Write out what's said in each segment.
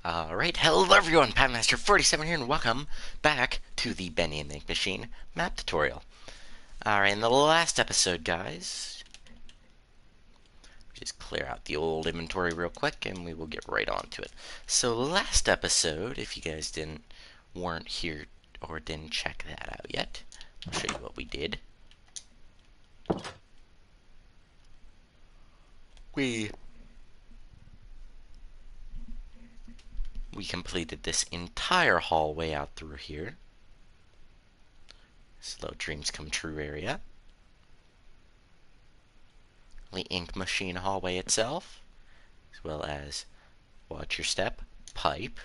Alright, hello everyone, Patmaster47 here, and welcome back to the Bendy and the Ink Machine map tutorial. Alright, in the last episode, guys, just clear out the old inventory real quick, and we will get right on to it. So, last episode, if you guys weren't here or didn't check that out yet, I'll show you what we did. We completed this entire hallway out through here. Slow dreams come true area. The ink machine hallway itself, as well as watch your step, pipe.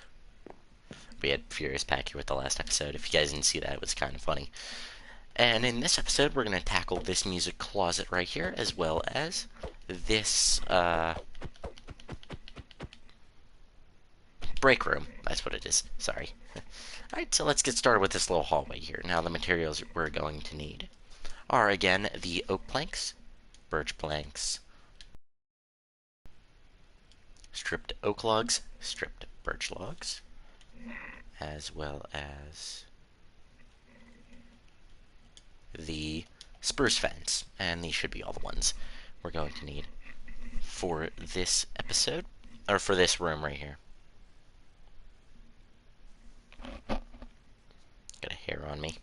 We had Furious Pack here with the last episode. If you guys didn't see that, it was kind of funny. And in this episode, we're going to tackle this music closet right here, as well as this break room. That's what it is. Sorry. Alright, so let's get started with this little hallway here. Now, the materials we're going to need are, again, the oak planks, birch planks, stripped oak logs, stripped birch logs, as well as the spruce fence. And these should be all the ones we're going to need for this episode, or for this room right here. Got a hair on me.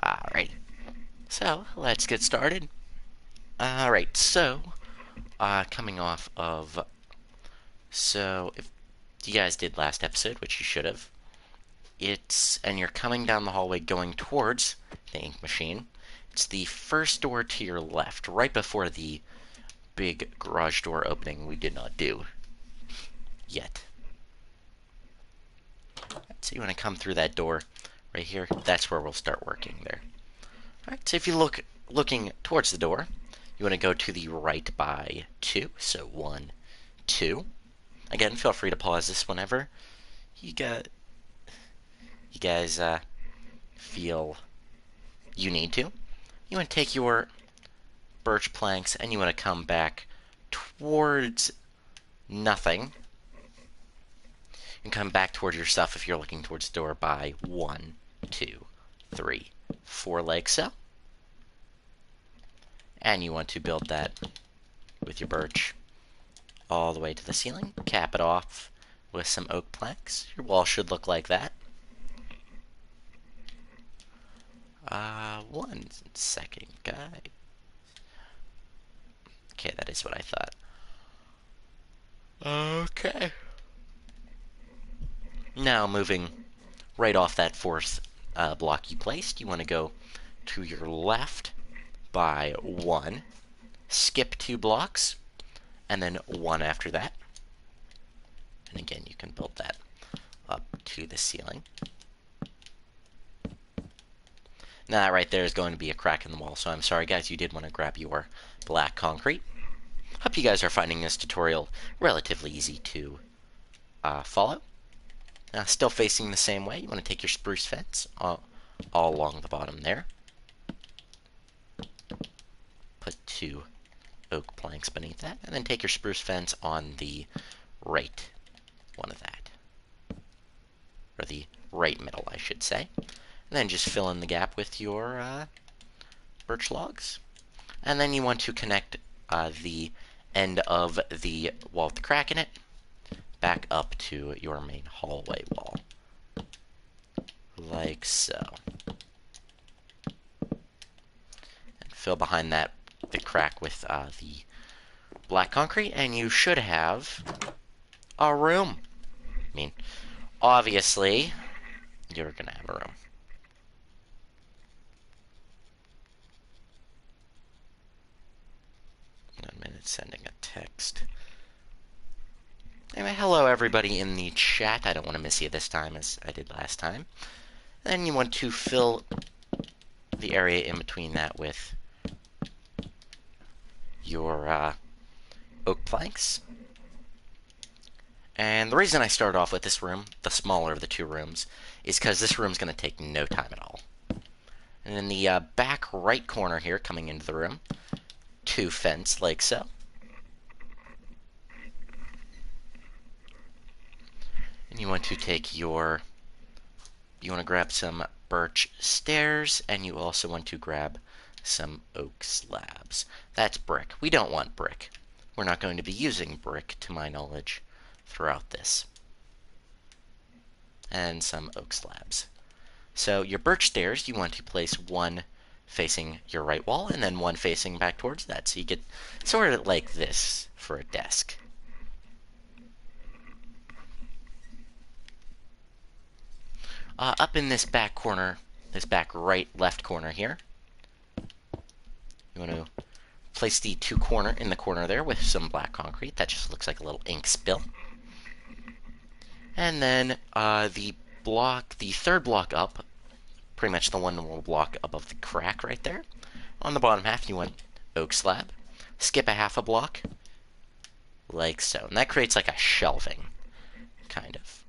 Alright, so let's get started. Alright, so, coming off of, so if you guys did last episode, which you should have, and you're coming down the hallway going towards the ink machine, it's the first door to your left, right before the big garage door opening we did not do yet. So you want to come through that door right here. That's where we'll start working there. Alright, so if you looking towards the door, you want to go to the right by 2. So 1, 2. Again, feel free to pause this whenever you guys feel you need to. You want to take your birch planks and you want to come back towards nothing. And come back towards your stuff if you're looking towards the door by 1, 2, 3, 4 like so. And you want to build that with your birch all the way to the ceiling. Cap it off with some oak planks. Your wall should look like that. 1 second, guys. Okay, that is what I thought. Okay. Now, moving right off that fourth block you placed, you want to go to your left by 1, skip 2 blocks, and then 1 after that. And again, you can build that up to the ceiling. Now, that right there is going to be a crack in the wall, so I'm sorry, guys, you did want to grab your black concrete. Hope you guys are finding this tutorial relatively easy to follow. Now, still facing the same way, you want to take your spruce fence all along the bottom there. Put 2 oak planks beneath that, and then take your spruce fence on the right one of that. Or the right middle, I should say. And then just fill in the gap with your birch logs. And then you want to connect the end of the wall with the crack in it back up to your main hallway wall. Like so. And fill behind that the crack with the black concrete, and you should have a room. I mean, obviously, you're gonna have a room. 1 minute sending a text. Anyway, hello everybody in the chat. I don't want to miss you this time as I did last time. Then you want to fill the area in between that with your oak planks. And the reason I started off with this room, the smaller of the two rooms, is because this room's going to take no time at all. And in the back right corner here, coming into the room, two fence like so. And you want to take you want to grab some birch stairs, and you also want to grab some oak slabs. That's brick. We don't want brick. We're not going to be using brick, to my knowledge, throughout this. And some oak slabs. So your birch stairs, you want to place one facing your right wall, and then one facing back towards that. So you get sort of like this for a desk. Up in this back corner, this back right left corner here, you want to place the in the corner there with some black concrete. That just looks like a little ink spill. And then the third block up, pretty much the one block above the crack right there. On the bottom half, you want oak slab. Skip a half a block, like so. And that creates like a shelving, kind of.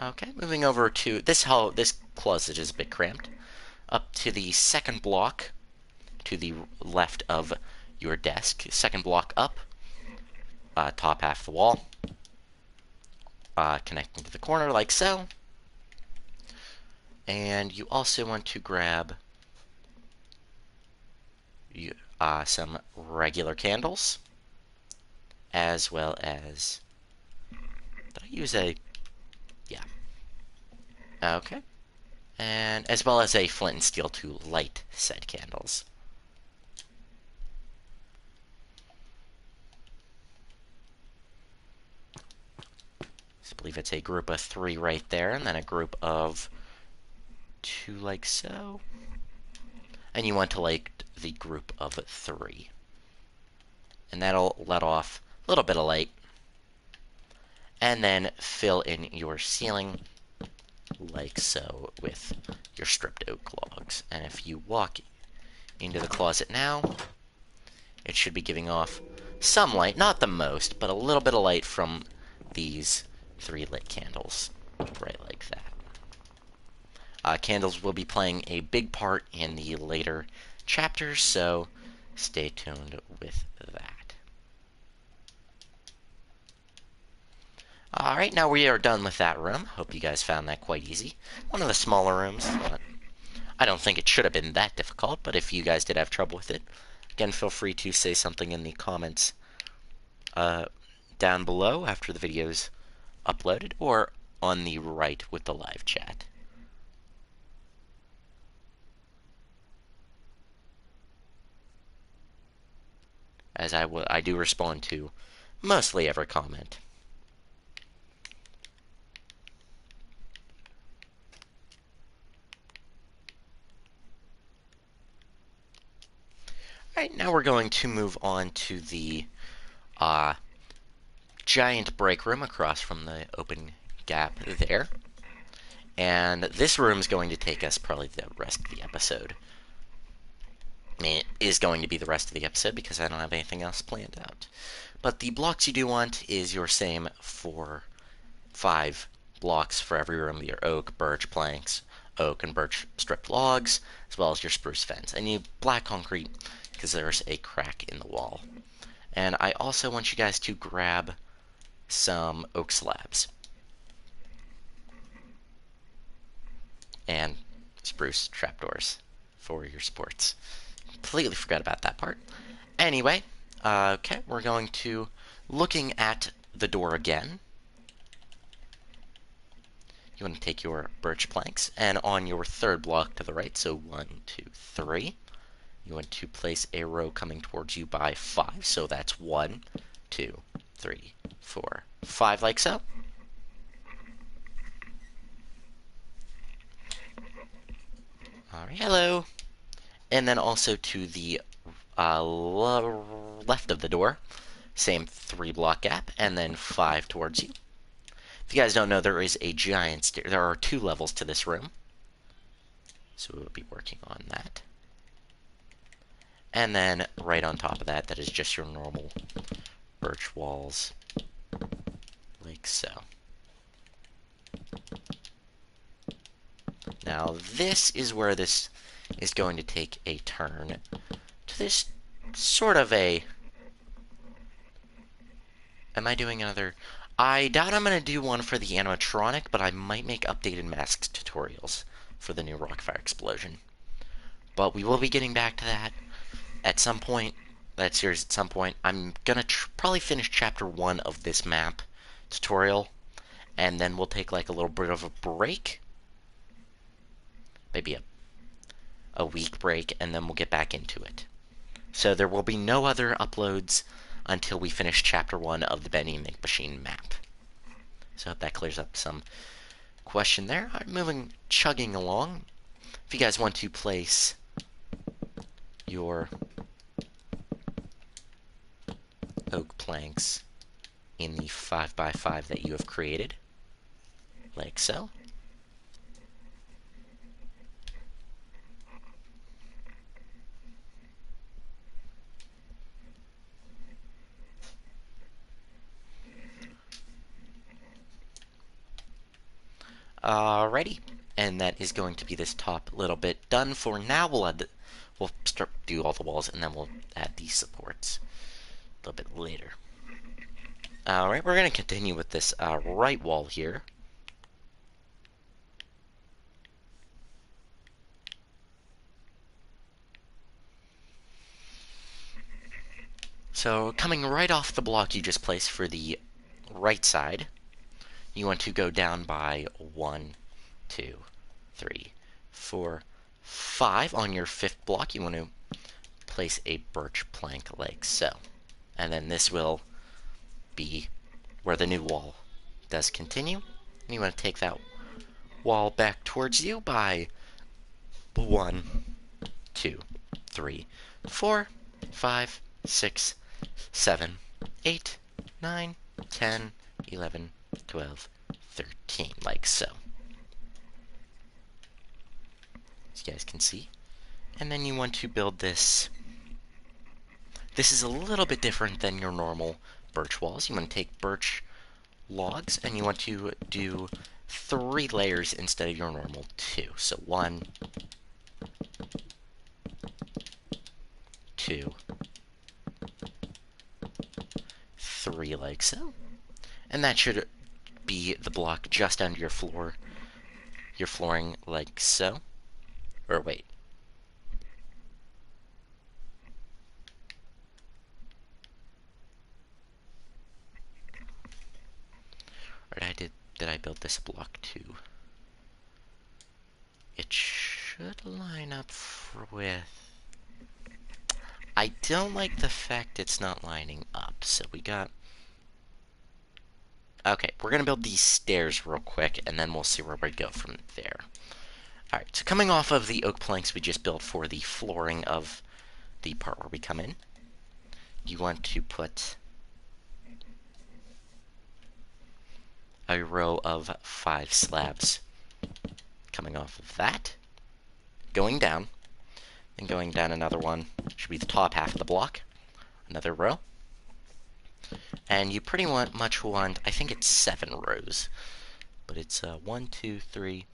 Okay, moving over to this closet is a bit cramped. Up to the second block, to the left of your desk. Second block up, top half of the wall, connecting to the corner like so. And you also want to grab some regular candles, as well as, did I use a, yeah, okay, and as well as a flint and steel to light said candles. So I believe it's a group of 3 right there, and then a group of 2 like so. And you want to light the group of 3. And that'll let off a little bit of light. And then fill in your ceiling like so with your stripped oak logs. And if you walk into the closet now, it should be giving off some light, not the most, but a little bit of light from these 3 lit candles, right like that. Candles will be playing a big part in the later chapters, so stay tuned with that. Alright, now we are done with that room. Hope you guys found that quite easy. One of the smaller rooms. I don't think it should have been that difficult, but if you guys did have trouble with it, again, feel free to say something in the comments down below after the video's uploaded, or on the right with the live chat. As I do respond to mostly every comment. Alright, now we're going to move on to the giant break room across from the open gap there. And this room is going to take us probably the rest of the episode. I mean, it is going to be the rest of the episode because I don't have anything else planned out. But the blocks you do want is your same 5 blocks for every room. Your oak, birch planks, oak and birch stripped logs, as well as your spruce fence. And you black concrete because there's a crack in the wall. And I also want you guys to grab some oak slabs. And spruce trapdoors for your supports. Completely forgot about that part. Anyway, okay, we're going to looking at the door again. You want to take your birch planks, and on your third block to the right, so 1, 2, 3, you want to place a row coming towards you by 5, so that's 1, 2, 3, 4, 5, like so. Alright, hello. And then also to the left of the door, same 3 block gap, and then 5 towards you. If you guys don't know, there is a giant stair. There are 2 levels to this room, so we'll be working on that. And then right on top of that, that is just your normal birch walls, like so. Now this is where this is going to take a turn to this sort of a... Am I doing another... I doubt I'm going to do one for the animatronic, but I might make updated masks tutorials for the new Rockfire Explosion. But we will be getting back to that at some point. That series at some point. I'm going to probably finish chapter 1 of this map tutorial, and then we'll take like a little bit of a break. Maybe a week break, and then we'll get back into it. So there will be no other uploads until we finish chapter 1 of the Bendy Make Machine map. So I hope that clears up some question there. I'm chugging along. If you guys want to place your oak planks in the 5x5 that you have created, like so. Alrighty, and that is going to be this top little bit done for now. We'll start do all the walls, and then we'll add these supports a little bit later. Alright, we're going to continue with this right wall here. So, coming right off the block you just placed for the right side, you want to go down by 1, 2, 3, 4, 5. On your 5th block, you want to place a birch plank like so. And then this will be where the new wall does continue. And you want to take that wall back towards you by 1, 2, 3, 4, 5, 6, 7, 8, 9, 10, 11, 12, 13, like so. As you guys can see. And then you want to build this. This is a little bit different than your normal birch walls. You want to take birch logs and you want to do 3 layers instead of your normal 2. So 1, 2, 3, like so. And that should be the block just under your floor. Your flooring like so. Or wait. Or did I build this block too? It should line up with... I don't like the fact it's not lining up, so we got... Okay, we're gonna build these stairs real quick, and then we'll see where we go from there. Alright, so coming off of the oak planks we just built for the flooring of the part where we come in, you want to put a row of 5 slabs coming off of that, going down, and going down another one, should be the top half of the block, another row, and you pretty much want, I think it's 7 rows, but it's 1, 2, 3,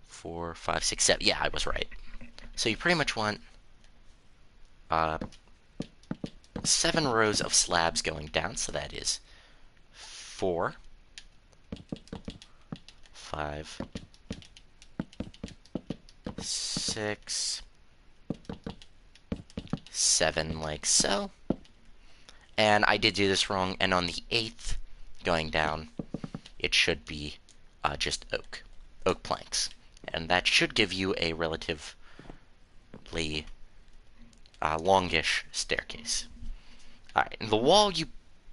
4, 5, 6, 7, yeah, I was right. So you pretty much want 7 rows of slabs going down, so that is 4, 5, 6, 7, like so. And I did do this wrong, and on the 8th, going down, it should be just oak planks. And that should give you a relatively longish staircase. Alright, and the wall you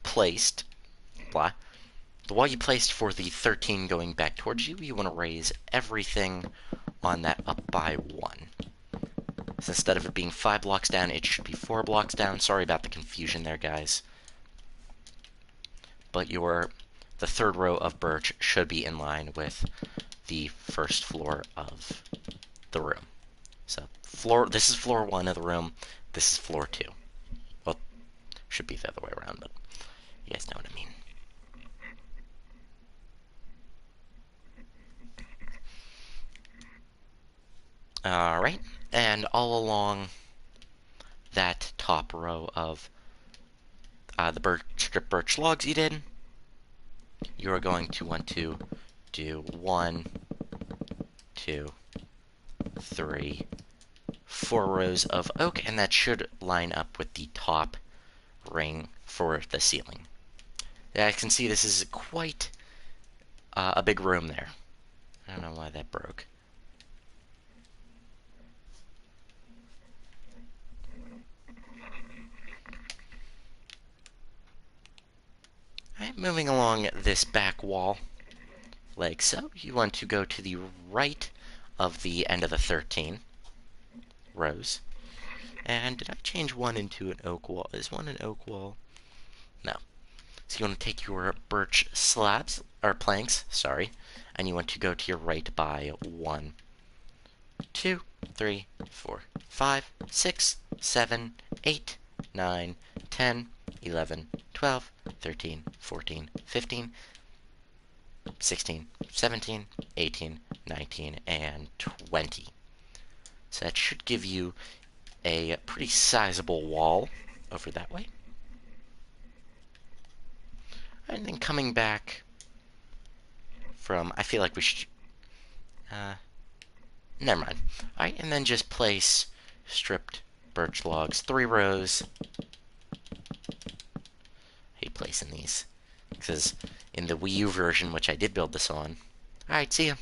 placed, the wall you placed for the 13 going back towards you, you want to raise everything on that up by 1. So instead of it being 5 blocks down, it should be 4 blocks down. Sorry about the confusion there, guys. But the 3rd row of birch should be in line with the 1st floor of the room. So this is floor 1 of the room. This is floor 2. Well, should be the other way around, but you guys know what I mean. Alright, and all along that top row of the strip birch logs you did, you are going to want to do 1, 2, 3, 4 rows of oak, and that should line up with the top ring for the ceiling. Yeah, I can see this is quite a big room there. I don't know why that broke. Alright, moving along this back wall, like so, you want to go to the right of the end of the 13 rows. And did I change one into an oak wall? Is one an oak wall? No. So you want to take your birch slabs, or planks, sorry, and you want to go to your right by 1, 2, 3, 4, 5, 6, 7, 8, 9, 10, 11, 12, 13, 14, 15, 16, 17, 18, 19, and 20. So that should give you a pretty sizable wall over that way. And then coming back from, I feel like we should, never mind. Alright, and then just place stripped birch logs, 3 rows. I hate placing these, because in the Wii U version, which I did build this on, alright, see ya.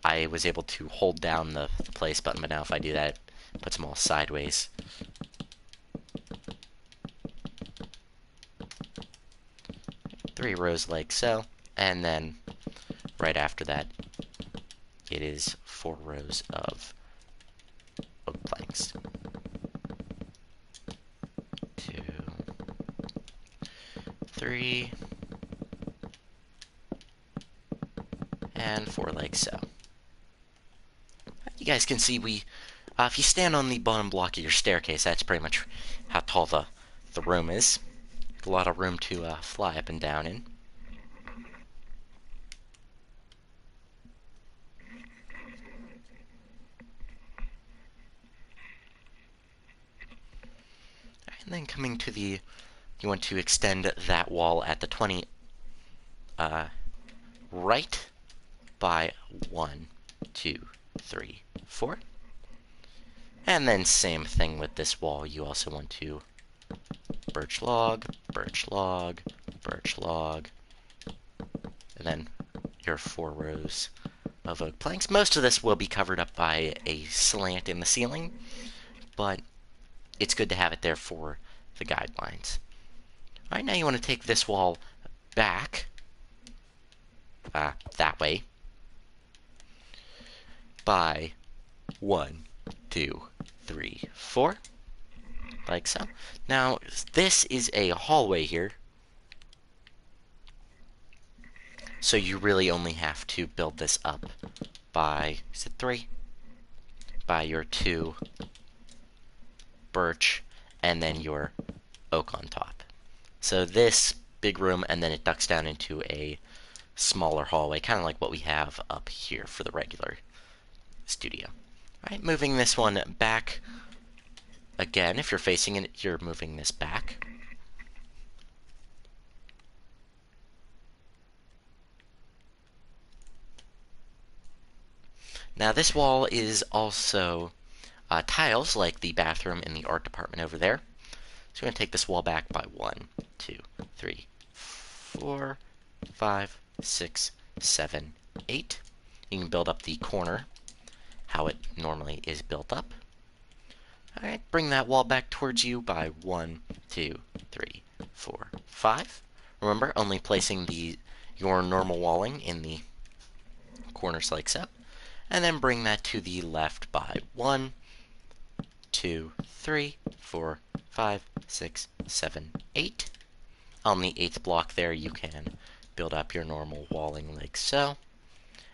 I was able to hold down the place button, but now if I do that, it puts them all sideways. Three rows like so, and then right after that, it is 4 rows of oak planks. 2, 3, and 4 like so. You guys can see if you stand on the bottom block of your staircase, that's pretty much how tall the room is. A lot of room to fly up and down in. And then coming to you want to extend that wall at the 20 right by 1, 2, 3, 4. And then same thing with this wall. You also want to birch log, birch log, birch log, and then your 4 rows of oak planks. Most of this will be covered up by a slant in the ceiling, but it's good to have it there for the guidelines. Alright, now you want to take this wall back, that way, by 1, 2, 3, 4, like so. Now, this is a hallway here, so you really only have to build this up by, is it 3? By your 2 birch, and then your oak on top. So this big room, and then it ducks down into a smaller hallway, kind of like what we have up here for the regular studio. Alright, moving this one back. Again, if you're facing it, you're moving this back. Now this wall is also tiles, like the bathroom in the art department over there. So we're going to take this wall back by 1, 2, 3, 4, 5, 6, 7, 8. You can build up the corner how it normally is built up. Alright, bring that wall back towards you by 1, 2, 3, 4, 5. Remember, only placing your normal walling in the corners like so. And then bring that to the left by 1, 2, 3, 4, 5, 6, 7, 8. On the 8th block there, you can build up your normal walling like so.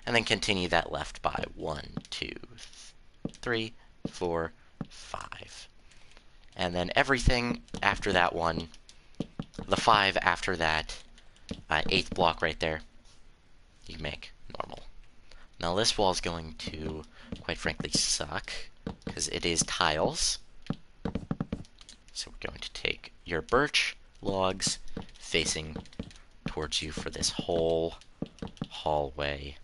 And then continue that left by 1, 2, 3, 4, 5. And then everything after that one, the 5 after that 8th block right there, you make normal. Now this wall is going to, quite frankly, suck, because it is tiles. So we're going to take your birch logs facing towards you for this whole hallway.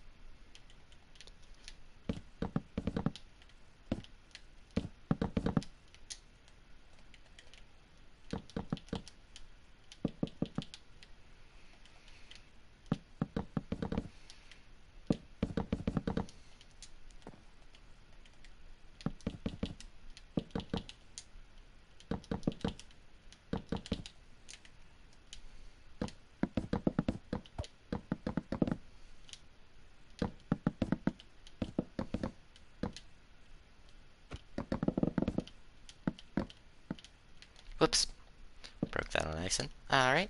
Whoops, broke that on accident. Alright,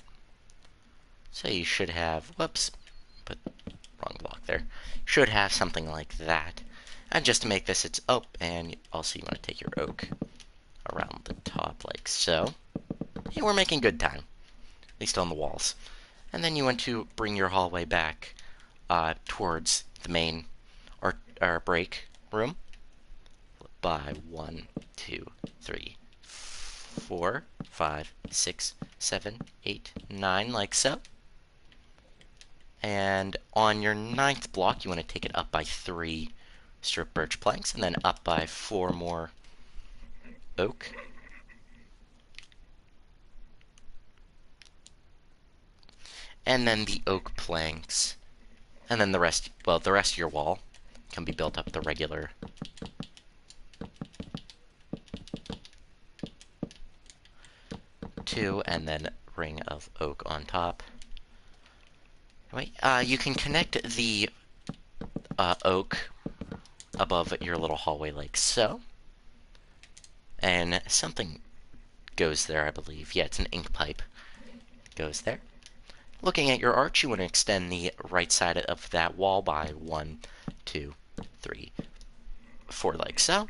so you should have, whoops, put wrong block there. Should have something like that. And just to make this, it's, oh, and also you want to take your oak around the top like so. Hey, we're making good time, at least on the walls. And then you want to bring your hallway back towards the main or break room by 1, 2, 3, 4, 5, 6, 7, 8, 9, like so. And on your 9th block, you want to take it up by 3 strip birch planks, and then up by 4 more oak. And then the oak planks. And then the rest, well, the rest of your wall can be built up the regular 2, and then ring of oak on top. Wait, you can connect the oak above your little hallway like so. And something goes there, I believe. Yeah, it's an ink pipe. Goes there. Looking at your arch, you want to extend the right side of that wall by 1, 2, 3, 4, like so.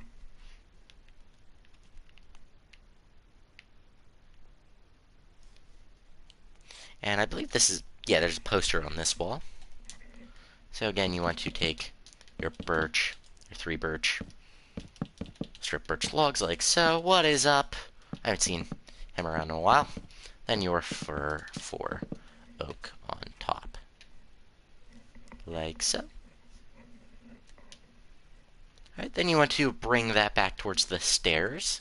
And I believe this is, yeah, there's a poster on this wall. So again, you want to take your birch, your 3 birch, strip birch logs like so. What is up? I haven't seen him around in a while. Then your fir 4 oak on top. Like so. Alright, then you want to bring that back towards the stairs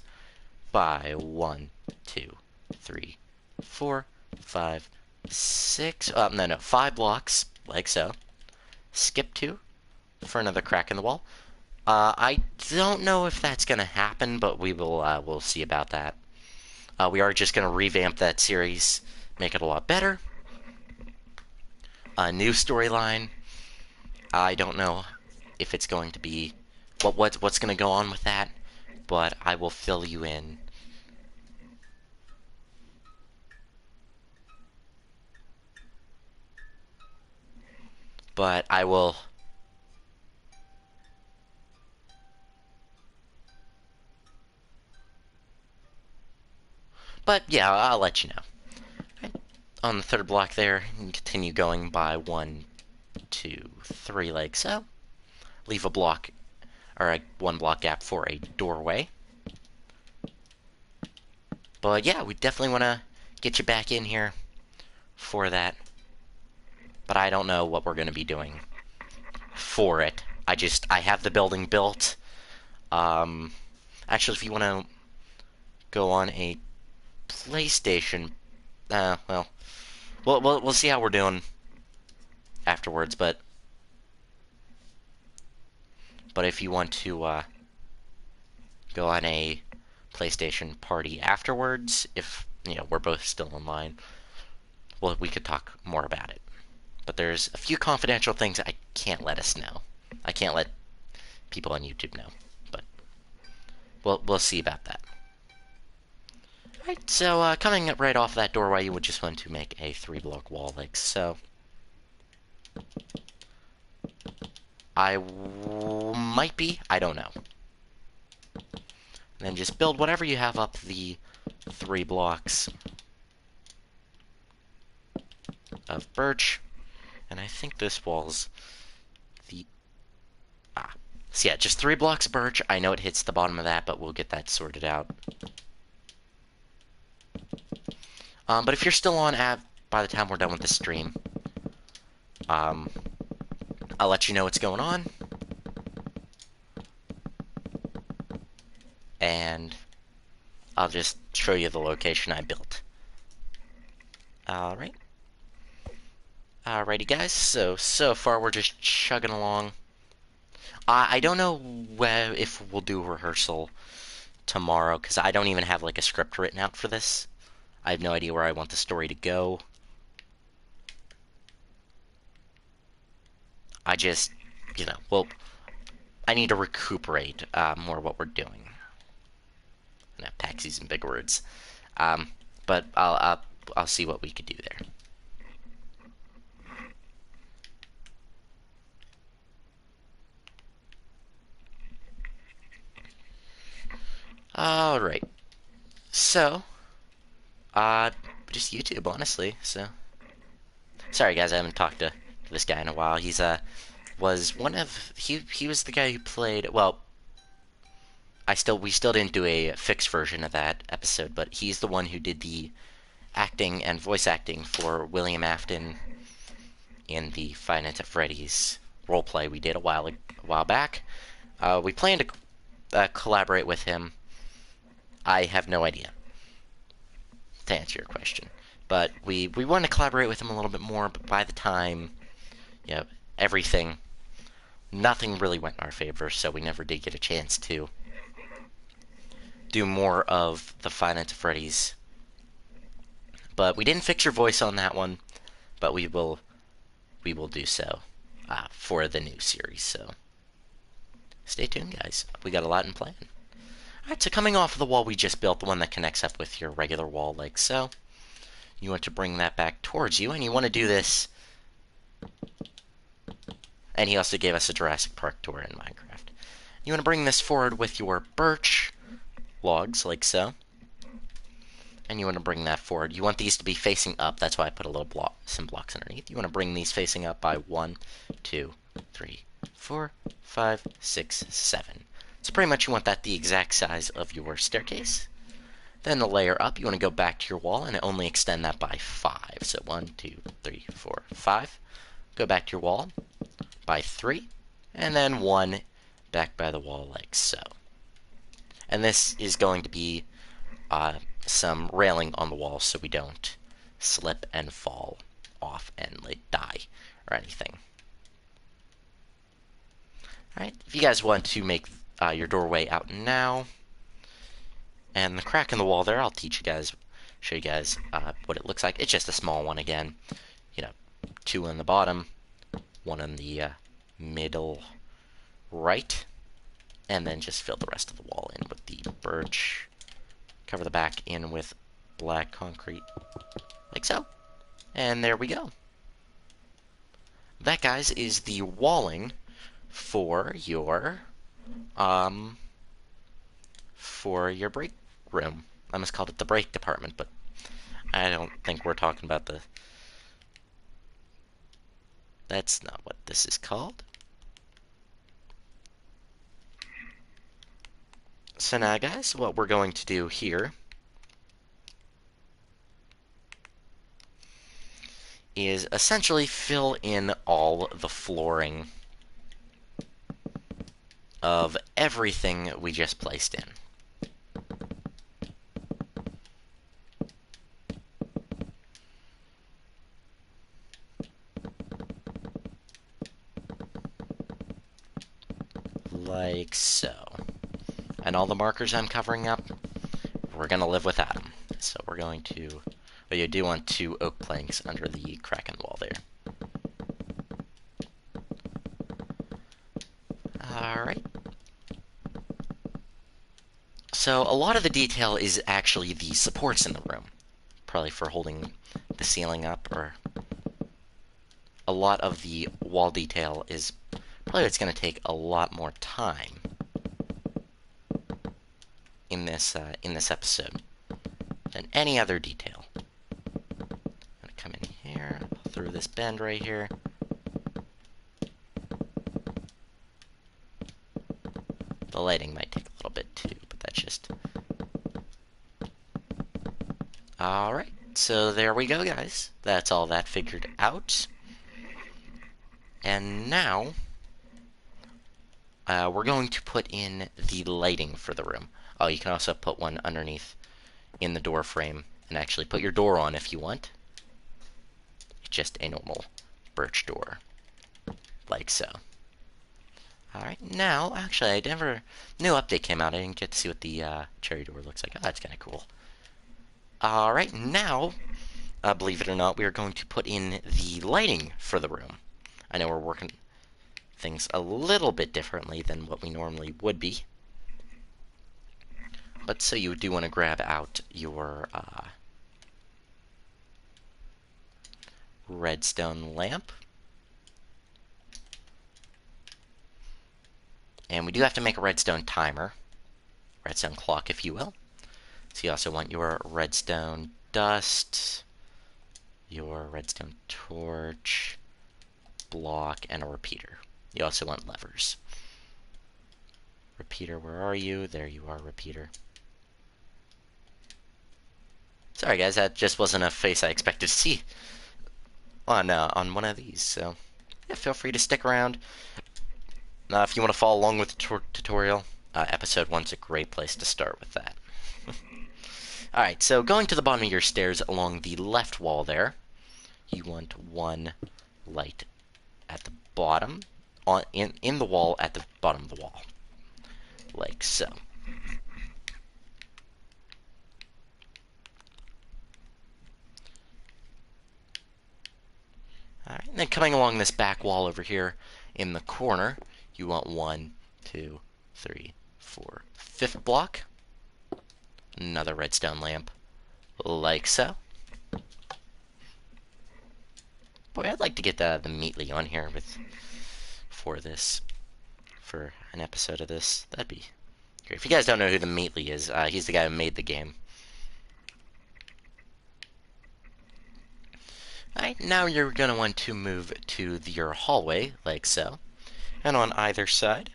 by 1, 2, 3, 4, 5, 6, no, 5 blocks, like so. Skip 2 for another crack in the wall. I don't know if that's going to happen, but we'll see about that. We are just going to revamp that series, make it a lot better. A new storyline. I don't know if it's going to be what's going to go on with that, but I will fill you in. But I will. But yeah, I'll let you know. Right. On the 3rd block there, you can continue going by 1, 2, 3, like so. Leave a block, or a 1 block gap for a doorway. But yeah, we definitely want to get you back in here for that. But I don't know what we're going to be doing for it. I have the building built. Actually, if you want to go on a PlayStation, well, we'll see how we're doing afterwards. But if you want to go on a PlayStation party afterwards, if we're both still online, well, we could talk more about it. But there's a few confidential things I can't let us know. I can't let people on YouTube know. But we'll see about that. Alright, so coming right off that doorway, you would just want to make a 3-block wall like so. Might be, I don't know. And then just build whatever you have up the 3 blocks of birch. And I think this wall's the So yeah, just 3 blocks of birch. I know it hits the bottom of that, but we'll get that sorted out. But if you're still on by the time we're done with the stream, I'll let you know what's going on. And I'll just show you the location I built. Alright. Alrighty, guys. So far we're just chugging along. I don't know if we'll do rehearsal tomorrow, because I don't even have, like, a script written out for this. I have no idea where I want the story to go. I just, well, I need to recuperate more what we're doing. And have taxis and big words. But I'll see what we could do there. Alright. So, just YouTube, honestly, so. Sorry, guys, I haven't talked to this guy in a while. He's, was one of, he was the guy who played, well, we still didn't do a fixed version of that episode, but he's the one who did the acting and voice acting for William Afton in the Five Nights at Freddy's roleplay we did a while back. We plan to collaborate with him. I have no idea, to answer your question. But we want to collaborate with him a little bit more, but by the time, nothing really went in our favor, so we never did get a chance to do more of the Five Nights at Freddy's. But we didn't fix your voice on that one, but we will do so for the new series, so stay tuned, guys. We got a lot in plan. Alright, so coming off of the wall we just built, the one that connects up with your regular wall like so, you want to bring that back towards you, and you want to do this. And he also gave us a Jurassic Park tour in Minecraft. You want to bring this forward with your birch logs, like so. And you want to bring that forward. You want these to be facing up. That's why I put a little some blocks underneath. You want to bring these facing up by 1, 2, 3, 4, 5, 6, 7. So pretty much you want that the exact size of your staircase. Then the layer up, you want to go back to your wall and only extend that by 5. So 1, 2, 3, 4, 5. Go back to your wall by 3. And then 1 back by the wall like so. And this is going to be some railing on the wall so we don't slip and fall off and like die or anything. Alright, if you guys want to make your doorway out now, and the crack in the wall there, I'll show you guys what it looks like. It's just a small one again. 2 on the bottom, 1 on the middle right, and then just fill the rest of the wall in with the birch. Cover the back in with black concrete, like so. And there we go. That, guys, is the walling for your break room. I almost called it the break department, but I don't think we're talking about the... That's not what this is called. So now, guys, what we're going to do here is essentially fill in all the flooring of everything we just placed in. Like so. And all the markers I'm covering up, we're going to live without them. So we're going to... But you do want 2 oak planks under the crack in the wall there. Alright. So a lot of the detail is actually the supports in the room. Probably for holding the ceiling up, or... A lot of the wall detail is probably it's going to take a lot more time in this episode than any other detail. I'm going to come in here, through this bend right here. The lighting might take a little bit too, but that's just... Alright, so there we go, guys. That's all that figured out. And now, we're going to put in the lighting for the room. Oh, you can also put one underneath in the door frame and actually put your door on if you want. It's just a normal birch door, like so. Alright, now, actually, new update came out. I didn't get to see what the cherry door looks like. Oh, that's kind of cool. Alright, now, believe it or not, we are going to put in the lighting for the room. I know we're working things a little bit differently than what we normally would be. But so you do want to grab out your redstone lamp. And we do have to make a redstone timer. Redstone clock, if you will. So you also want your redstone dust, your redstone torch, block, and a repeater. You also want levers. Repeater, where are you? There you are, repeater. Sorry guys, that just wasn't a face I expected to see on one of these, so yeah, feel free to stick around. If you want to follow along with the tutorial, episode 1's a great place to start with that. Alright, so going to the bottom of your stairs along the left wall there, you want one light at the bottom, in the wall at the bottom of the wall, like so. Alright, and then coming along this back wall over here in the corner, you want 1, 2, 3, 4, 5th block. Another redstone lamp, like so. Boy, I'd like to get the Meatly on here for an episode of this. That'd be great. If you guys don't know who the Meatly is, he's the guy who made the game. Alright, now you're going to want to move to your hallway, like so. And on either side,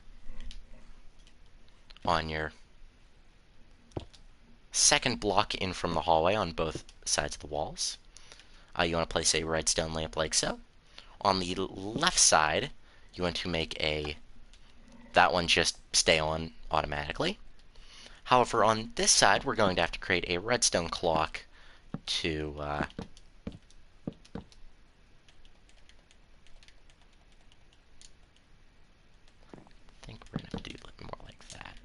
on your second block in from the hallway on both sides of the walls, you want to place a redstone lamp like so. On the left side, you want to make that one just stay on automatically. However, on this side, we're going to have to create a redstone clock to I think we're going to have to do more like that.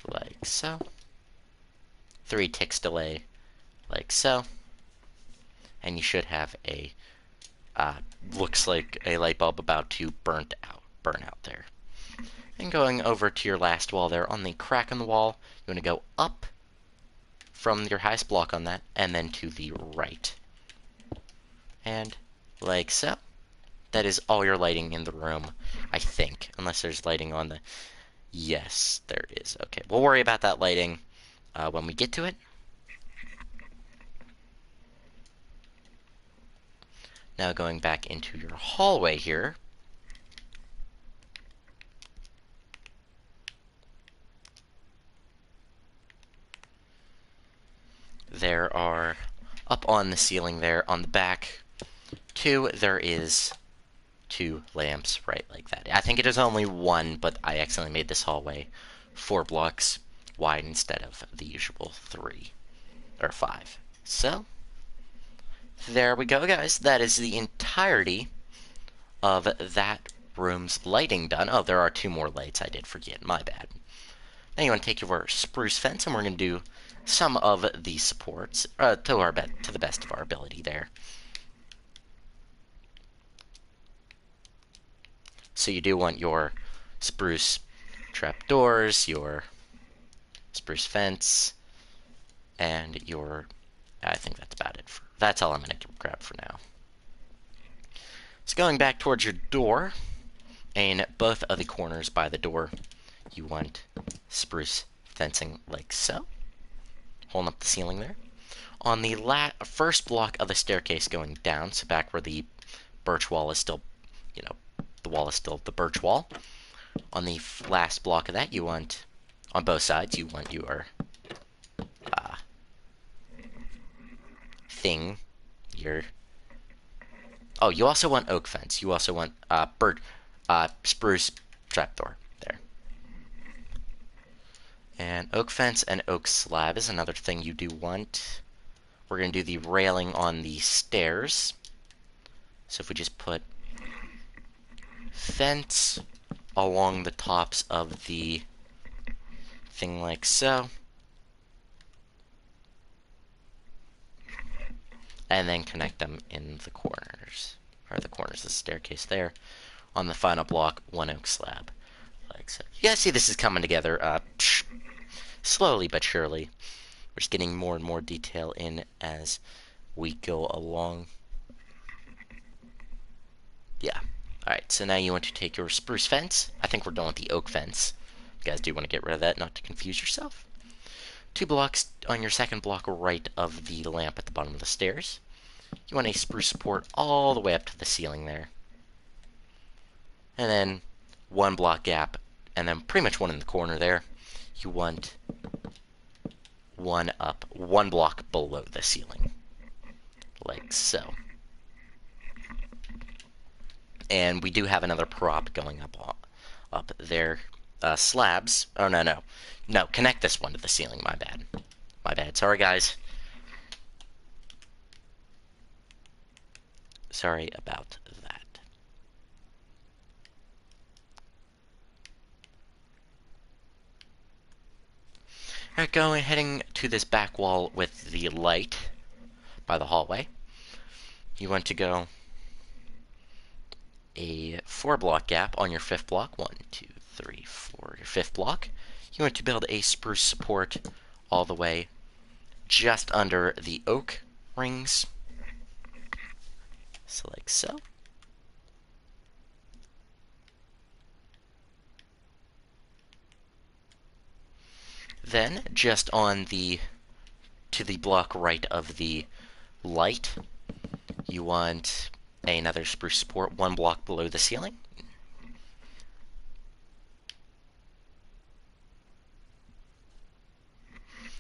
Like so. 3 ticks delay, like so. And you should have a, looks like a light bulb about to burn out there. And going over to your last wall there, on the crack in the wall, you want to go up from your highest block on that, and then to the right. And like so. That is all your lighting in the room, I think. Unless there's lighting on the... Yes, there is. Okay, we'll worry about that lighting when we get to it. Now going back into your hallway here. There are, up on the ceiling there, on the back, there is 2 lamps right like that. I think it is only 1, but I accidentally made this hallway 4 blocks wide instead of the usual 3 or 5. So, there we go, guys. That is the entirety of that room's lighting done. Oh, there are 2 more lights I did forget. My bad. Now you want to take your spruce fence, and we're going to do some of the supports to the best of our ability there. So you do want your spruce trapdoors, your spruce fence, and your... I think that's about it. That's all I'm going to grab for now. So going back towards your door, in both of the corners by the door, you want spruce fencing like so, holding up the ceiling there. On the first block of the staircase going down, so back where the birch wall is still, the wall is still the birch wall. On the last block of that, you want, on both sides, you want your thing, your... Oh, you also want oak fence. You also want spruce trapdoor there. And oak fence and oak slab is another thing you do want. We're going to do the railing on the stairs. So if we just put fence along the tops of the thing like so. And then connect them in the corners. Or the corners of the staircase there. On the final block, one oak slab. Like so. You guys see this is coming together slowly but surely. We're just getting more and more detail in as we go along. Yeah. Alright, so now you want to take your spruce fence. I think we're done with the oak fence. You guys do want to get rid of that, not to confuse yourself. 2 blocks on your second block right of the lamp at the bottom of the stairs. You want a spruce support all the way up to the ceiling there. And then 1 block gap, and then pretty much one in the corner there. You want 1 up, 1 block below the ceiling. Like so. And we do have another prop going up there. Slabs. Oh, no. No, connect this one to the ceiling. My bad. My bad. Sorry, guys. Sorry about that. Alright, heading to this back wall with the light by the hallway. You want to go a 4 block gap on your 5th block. 1, 2, 3, 4. Your 5th block. You want to build a spruce support all the way just under the oak rings. So like so. Then just on to the block right of the light, you want another spruce support 1 block below the ceiling.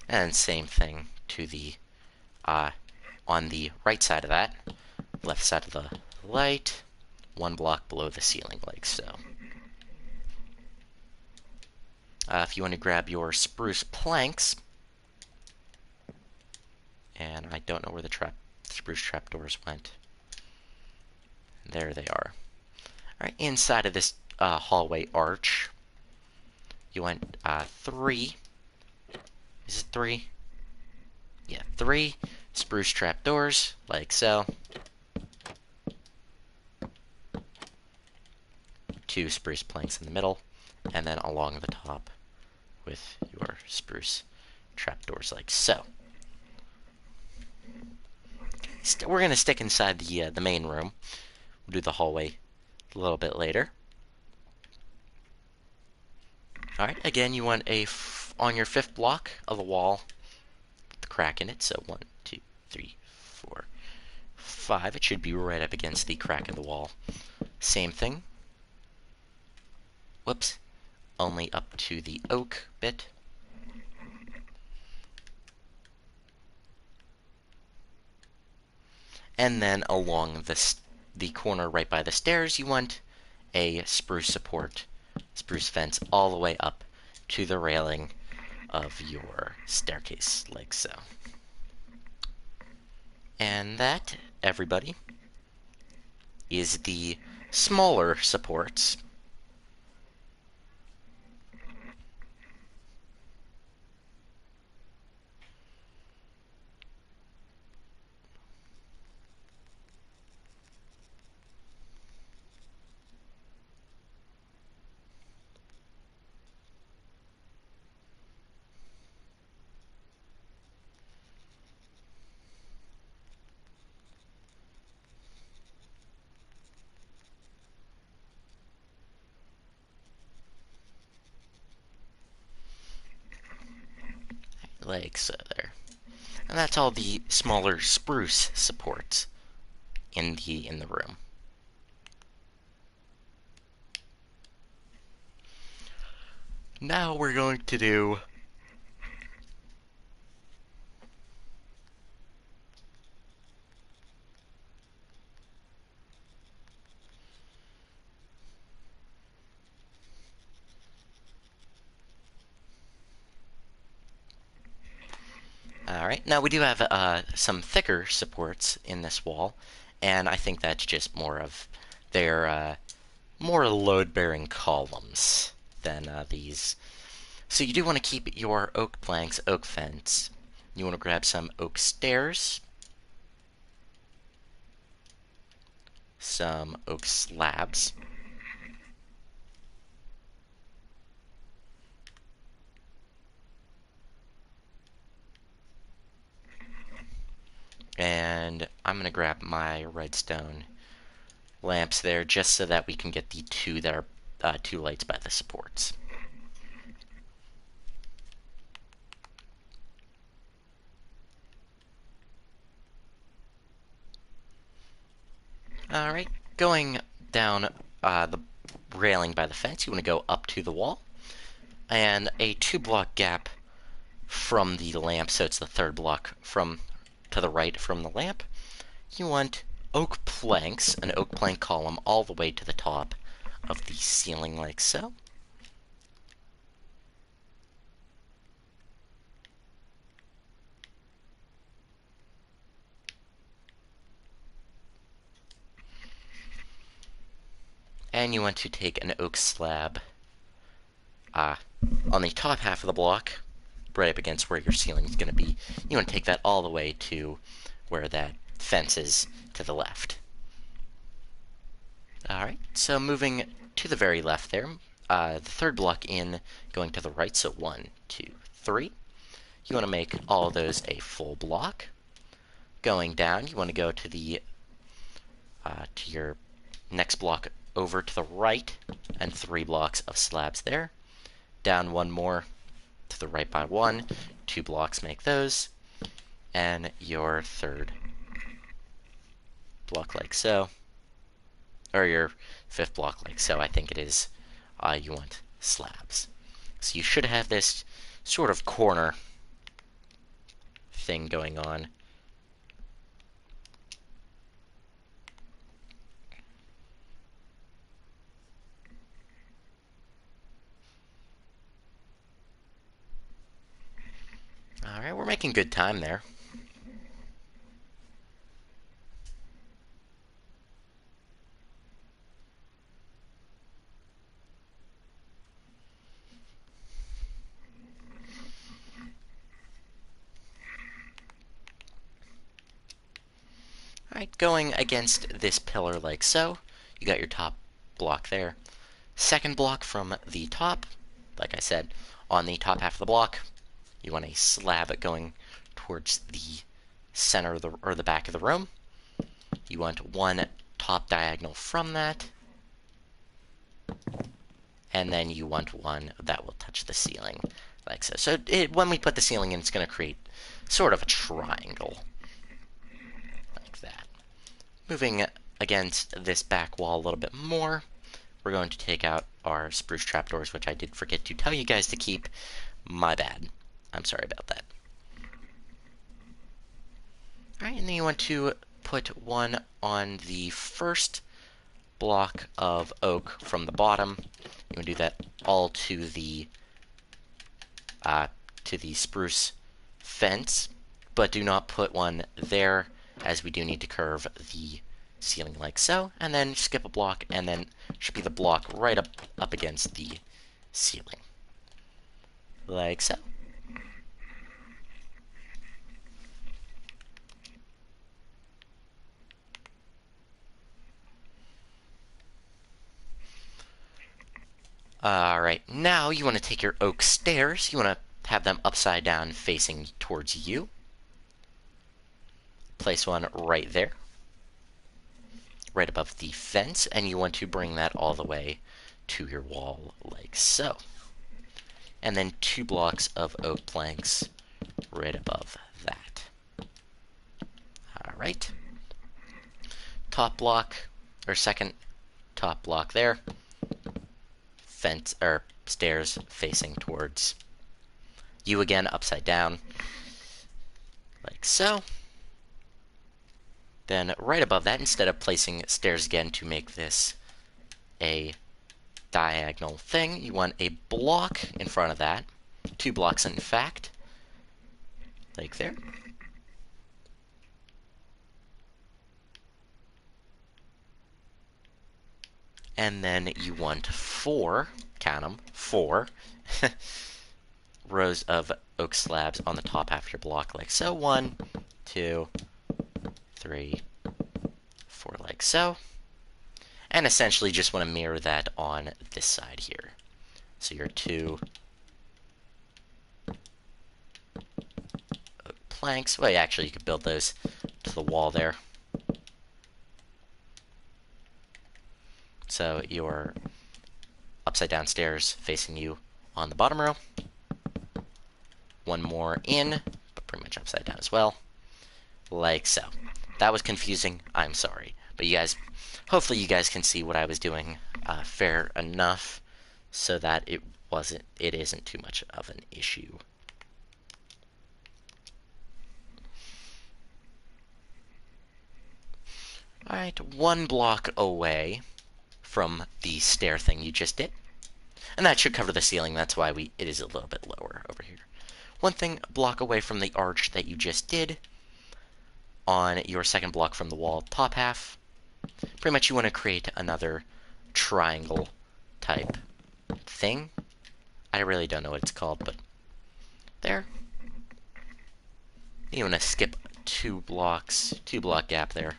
And same thing to the on the right side of that, left side of the light, 1 block below the ceiling, like so. If you want to grab your spruce planks, and I don't know where the spruce trapdoors went. There they are. Alright, inside of this hallway arch, you want 3. Is it 3? Yeah, 3 spruce trapdoors, like so. 2 spruce planks in the middle, and then along the top with your spruce trapdoors, like so. We're going to stick inside the main room. We'll do the hallway a little bit later. Alright, again, you want on your 5th block of the wall, the crack in it, so 1, 2, 3, 4, 5. It should be right up against the crack in the wall. Same thing. Whoops. Only up to the oak bit. And then along the corner right by the stairs, you want a spruce support, spruce fence all the way up to the railing of your staircase, like so. And that, everybody, is the smaller supports. like so there. And that's all the smaller spruce supports in the room. Now we're going to do Alright, now we do have some thicker supports in this wall, and I think that's just more of their more load-bearing columns than these. So you do want to keep your oak planks, oak fence. You want to grab some oak stairs, some oak slabs, and I'm going to grab my redstone lamps there just so that we can get the two that are two lights by the supports. Alright, going down the railing by the fence, you want to go up to the wall, and a 2-block gap from the lamp, so it's the third block from to the right from the lamp. You want oak planks, an oak plank column, all the way to the top of the ceiling like so. And you want to take an oak slab on the top half of the block, right up against where your ceiling is going to be. You want to take that all the way to where that fence is to the left. Alright, so moving to the very left there, the third block in, going to the right, so 1, 2, 3. You want to make all of those a full block. Going down, you want to go to the to your next block over to the right, and 3 blocks of slabs there. Down one more to the right by 1, 2 blocks make those, and your third block like so, or your 5th block like so, I think it is. You want slabs. So you should have this sort of corner thing going on. Alright, we're making good time there. Alright, going against this pillar like so. You got your top block there. Second block from the top, like I said, on the top half of the block, you want a slab going towards the center of or the back of the room. You want one top diagonal from that, and then you want one that will touch the ceiling, like so. So when we put the ceiling in, it's going to create sort of a triangle, like that. Moving against this back wall a little bit more, we're going to take out our spruce trapdoors, which I did forget to tell you guys to keep. My bad. I'm sorry about that. Alright, and then you want to put one on the first block of oak from the bottom. You want to do that all to the spruce fence, but do not put one there, as we do need to curve the ceiling like so, and then skip a block, and then should be the block right up against the ceiling, like so. Alright, now you want to take your oak stairs, you want to have them upside down facing towards you. Place one right there, right above the fence, and you want to bring that all the way to your wall like so. And then 2 blocks of oak planks right above that. All right. Top block, or second top block there. Fence, or stairs facing towards you again, upside down, like so. Then right above that, instead of placing stairs again to make this a diagonal thing, you want a block in front of that. 2 blocks, in fact, like there. And then you want 4, count them, 4 rows of oak slabs on the top half of your block, like so. 1, 2, 3, 4, like so. And essentially just want to mirror that on this side here. So your 2 oak planks. Well, actually, you could build those to the wall there. So your upside down stairs facing you on the bottom row. 1 more in, but pretty much upside down as well, like so. That was confusing, I'm sorry. But you guys, hopefully you guys can see what I was doing fair enough so that it isn't too much of an issue. Alright, 1 block away from the stair thing you just did. And that should cover the ceiling, that's why it is a little bit lower over here. 1 block away from the arch that you just did on your second block from the wall top half. Pretty much you want to create another triangle type thing. I really don't know what it's called, but there. You want to skip 2 blocks, 2 block gap there.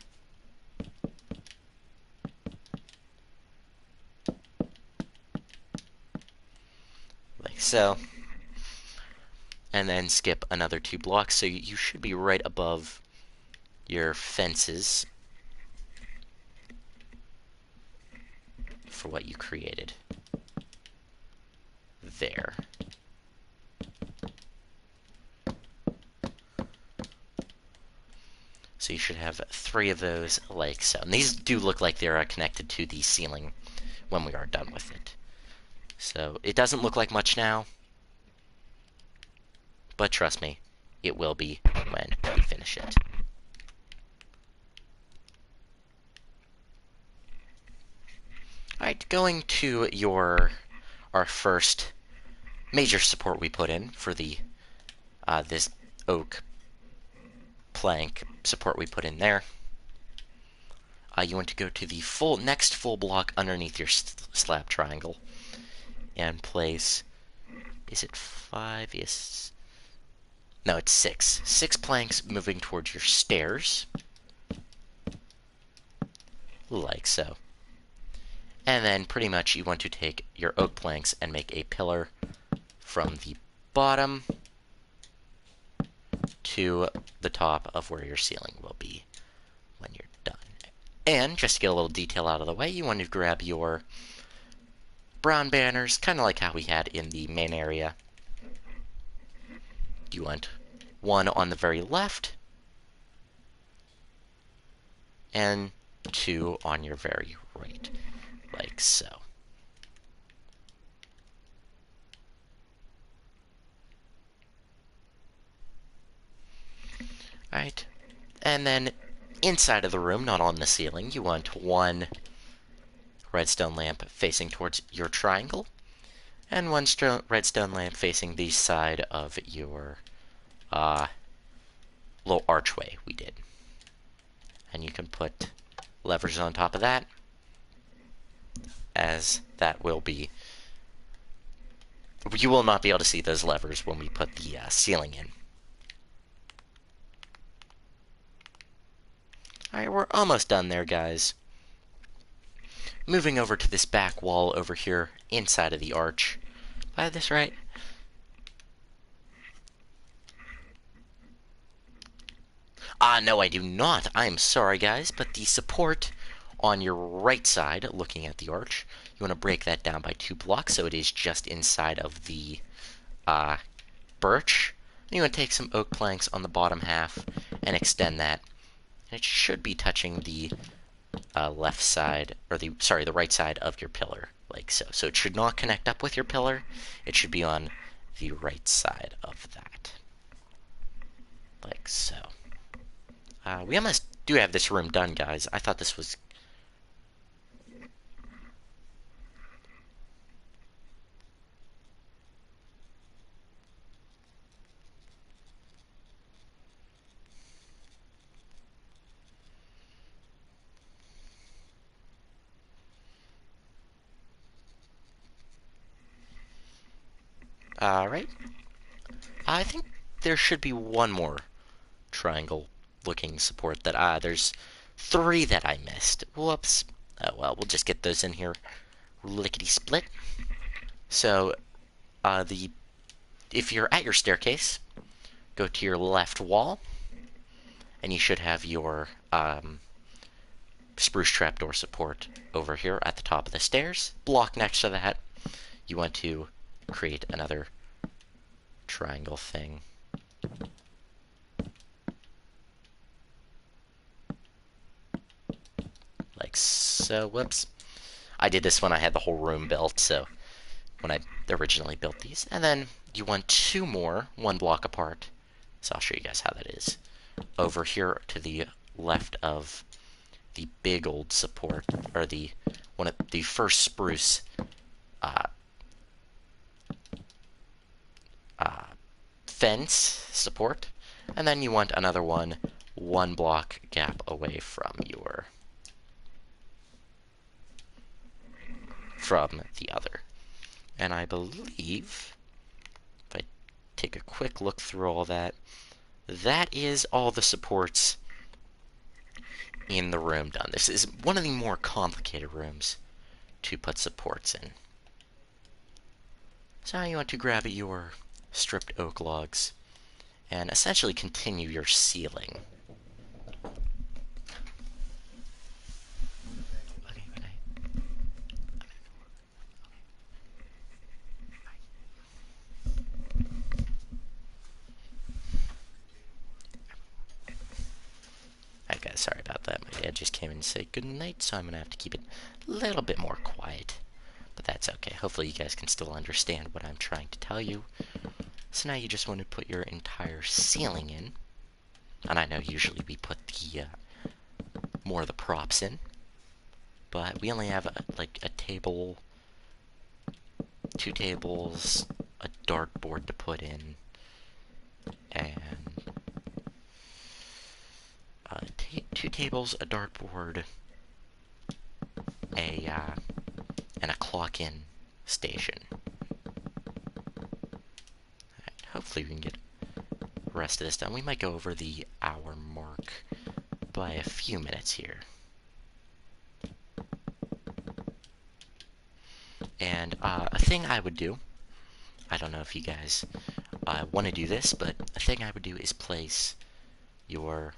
Like so. And then skip another 2 blocks, so you should be right above your fences for what you created there. So you should have 3 of those like so. And these do look like they're connected to the ceiling when we are done with it. So it doesn't look like much now, but trust me, it will be when we finish it. Alright, going to our first major support we put in for the this oak plank support we put in there. You want to go to the next full block underneath your slab triangle and place, is it 5? Yes. No, it's 6. 6 planks moving towards your stairs. Like so. And then pretty much you want to take your oak planks and make a pillar from the bottom to the top of where your ceiling will be when you're done. And just to get a little detail out of the way, you want to grab your brown banners, kind of like how we had in the main area. You want 1 on the very left, and 2 on your very right, like so. Alright, and then inside of the room, not on the ceiling, you want 1 redstone lamp facing towards your triangle, and 1 redstone lamp facing the side of your little archway we did. And you can put levers on top of that, as that will be... You will not be able to see those levers when we put the ceiling in. Alright, we're almost done there, guys. Moving over to this back wall over here inside of the arch. Do I have this right? No, I do not. I'm sorry, guys, but the support on your right side, looking at the arch, you want to break that down by 2 blocks, so it is just inside of the birch. And you want to take some oak planks on the bottom half and extend that. And it should be touching the left side, or the right side of your pillar, like so. So it should not connect up with your pillar. It should be on the right side of that, like so. We almost do have this room done, guys. I thought this was... Alright. I think there should be one more triangle-looking support that... there's 3 that I missed. Whoops. Oh, well, we'll just get those in here lickety-split. So, if you're at your staircase, go to your left wall, and you should have your spruce trapdoor support over here at the top of the stairs. Block next to that, you want to create another triangle thing. Like so. Whoops. I did this when I had the whole room built, so when I originally built these. And then you want 2 more, 1 block apart. So I'll show you guys how that is. Over here to the left of the big old support, or the first spruce fence support, and then you want another one 1 block gap away from the other. And I believe, if I take a quick look through all that, that is all the supports in the room done. This is one of the more complicated rooms to put supports in. So now you want to grab your stripped oak logs and essentially continue your ceiling. Okay, sorry about that. My dad just came in to say good night, so I'm going to have to keep it a little bit more quiet. But that's okay. Hopefully you guys can still understand what I'm trying to tell you. So now you just want to put your entire ceiling in. And I know usually we put the more of the props in. But we only have like a table, 2 tables, a dartboard to put in, and 2 tables, a dartboard, and a clock-in station. Right, hopefully we can get the rest of this done. We might go over the hour mark by a few minutes here. And a thing I would do, I don't know if you guys want to do this, but a thing I would do is place your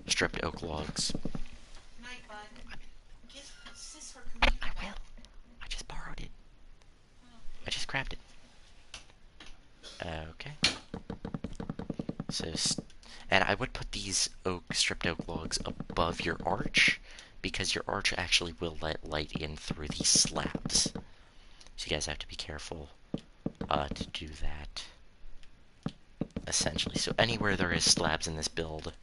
stripped oak logs. Night, bud. Give sis her computer I back. will. I just borrowed it. I just grabbed it. Okay. So, and I would put these stripped oak logs above your arch, because your arch actually will let light in through these slabs. So you guys have to be careful to do that, essentially. So anywhere there is slabs in this build,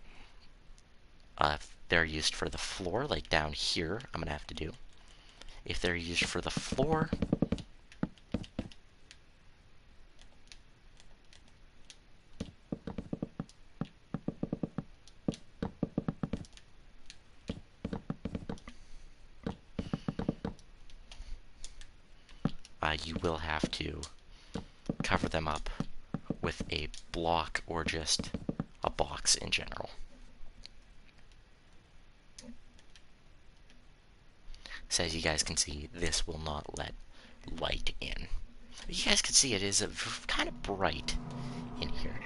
if they're used for the floor, like down here, I'm going to have to do. If they're used for the floor, you will have to cover them up with a block or just a box in general. So as you guys can see, this will not let light in. You guys can see it is kind of bright in here,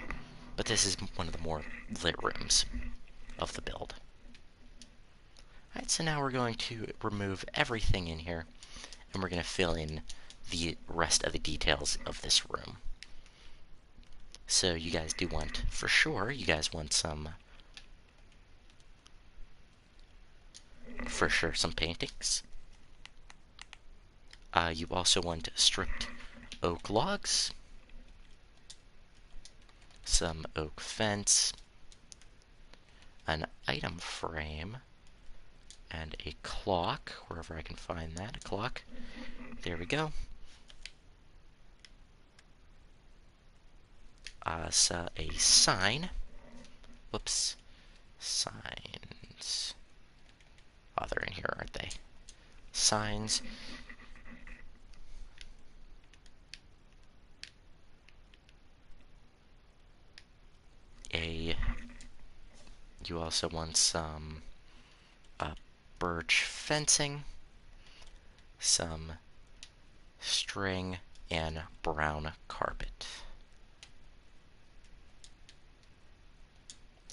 but this is one of the more lit rooms of the build. Alright, so now we're going to remove everything in here, and we're going to fill in the rest of the details of this room. So you guys do want, for sure, you guys want some, for sure, some paintings. You also want stripped oak logs, some oak fence, an item frame, and a clock, wherever I can find that, a clock. There we go. So a sign. Whoops. Signs. Oh, they're in here, aren't they? Signs. A. You also want some birch fencing, some string, and brown carpet.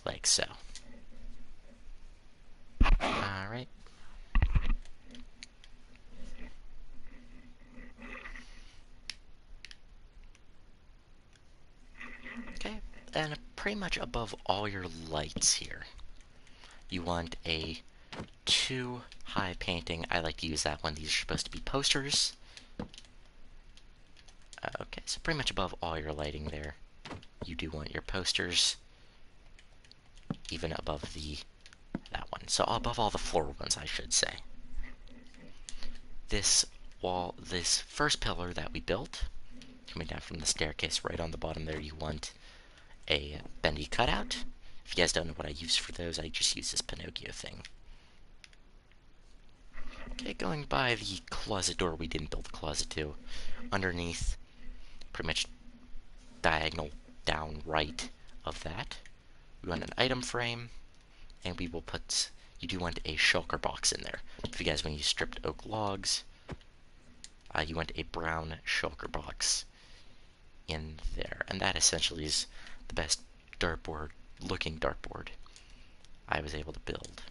Like so. Alright. Okay. And pretty much above all your lights here, you want a 2 high painting. I like to use that one. These are supposed to be posters. Okay, so pretty much above all your lighting there, you do want your posters, even above that one. So above all the floor ones, I should say. This wall, this first pillar that we built, coming down from the staircase right on the bottom there, you want a bendy cutout. If you guys don't know what I use for those, I just use this Pinocchio thing. Okay, going by the closet door we didn't build the closet to, underneath, pretty much diagonal down right of that, we want an item frame, and we will put, you do want a shulker box in there. If you guys want to use stripped oak logs, you want a brown shulker box in there. And that essentially is the best looking dartboard I was able to build.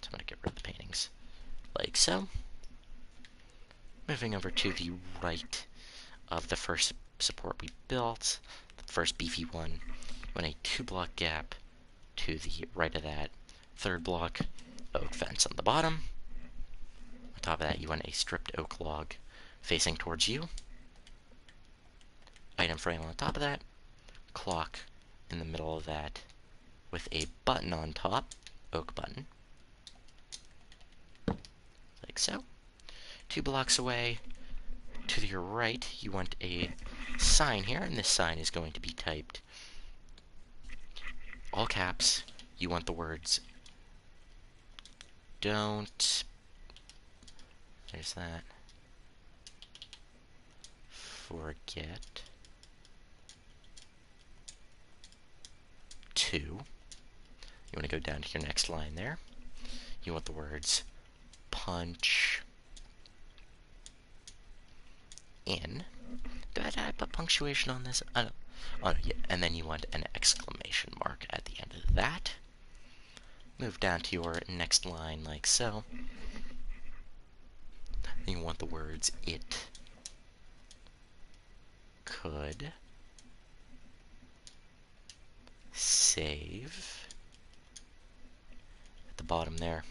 So I'm going to get rid of the paintings. Like so. Moving over to the right of the first support we built, the first beefy one, want a 2-block gap to the right of that. Third block, oak fence on the bottom. On top of that, you want a stripped oak log facing towards you. Item frame on top of that. Clock in the middle of that with a button on top, oak button. Like so. 2 blocks away, to your right, you want a sign here, and this sign is going to be typed all caps. You want the words don't, there's that, forget to. You want to go down to your next line there. You want the words punch in. Did I put punctuation on this? I don't. Oh, yeah. And then you want an exclamation mark at the end of that. Move down to your next line like so. Then you want the words it could save at the bottom there.